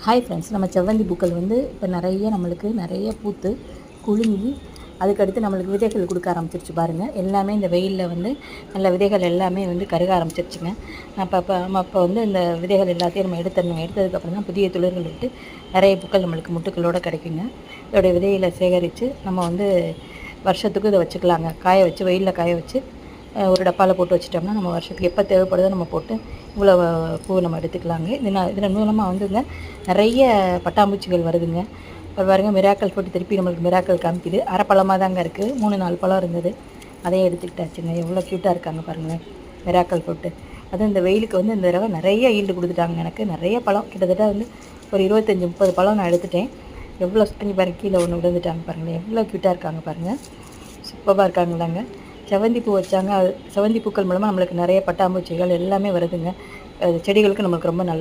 Hi friends, நம்ம செவ்வந்தி பூக்கள் வந்து இப்போ நம்மளுக்கு நிறைய பூத்து குலுங்கி அதுக்கடுத்து நம்மளுக்கு விதைகள் கொடுக்க ஆரம்பிச்சிருச்சு பாருங்கள். எல்லாமே இந்த வெயிலில் வந்து நல்ல விதைகள் எல்லாமே வந்து கருக ஆரம்பிச்சிருச்சுங்க. அப்போ வந்து இந்த விதைகள் எல்லாத்தையும் நம்ம எடுத்ததுக்கப்புறம் தான் புதிய துளிர்கள் விட்டு நிறைய பூக்கள் நம்மளுக்கு முட்டுக்களோடு கிடைக்குங்க. இதோடைய விதைகளை சேகரித்து நம்ம வந்து வருஷத்துக்கு இதை வச்சுக்கலாங்க. காய வச்சு வெயிலில் காய வச்சு ஒரு டப்பாவில் போட்டு வச்சிட்டோம்னா நம்ம வருஷத்துக்கு எப்போ தேவைப்படுதோ நம்ம போட்டு இவ்வளோ பூ நம்ம எடுத்துக்கலாங்க. இதன் மூலமாக வந்துங்க நிறைய பட்டாம்பூச்சிகள் வருதுங்க. இப்போ பாருங்க, மிராக்கல் போட்டு திருப்பி நம்மளுக்கு மிராக்கல் காமிக்குது. அரை பழமாக தாங்க இருக்குது, 3-4 பழம் இருந்தது, அதையே எடுத்துக்கிட்டாச்சுங்க. எவ்வளோ க்யூட்டாக இருக்காங்க பாருங்களேன் மிராக்கல் போட்டு. அதுவும் இந்த வெயிலுக்கு வந்து இந்த தடவை நிறைய ஈல்டு கொடுத்துட்டாங்க எனக்கு. நிறைய பழம், கிட்டத்தட்ட வந்து ஒரு 25-30 பழம் நான் எடுத்துட்டேன். எவ்வளோ சுற்றி பாருங்க, கீழே ஒன்று விழுந்துட்டாங்க பாருங்களேன். எவ்வளோ க்யூட்டாக இருக்காங்க பாருங்கள், சூப்பராக இருக்காங்களாங்க. செவந்தி பூ வச்சாங்க. செவந்தி பூக்கள் மூலமாக நம்மளுக்கு நிறைய பட்டாம்பூச்சிகள் எல்லாமே வருதுங்க. செடிகளுக்கு நம்மளுக்கு ரொம்ப நல்ல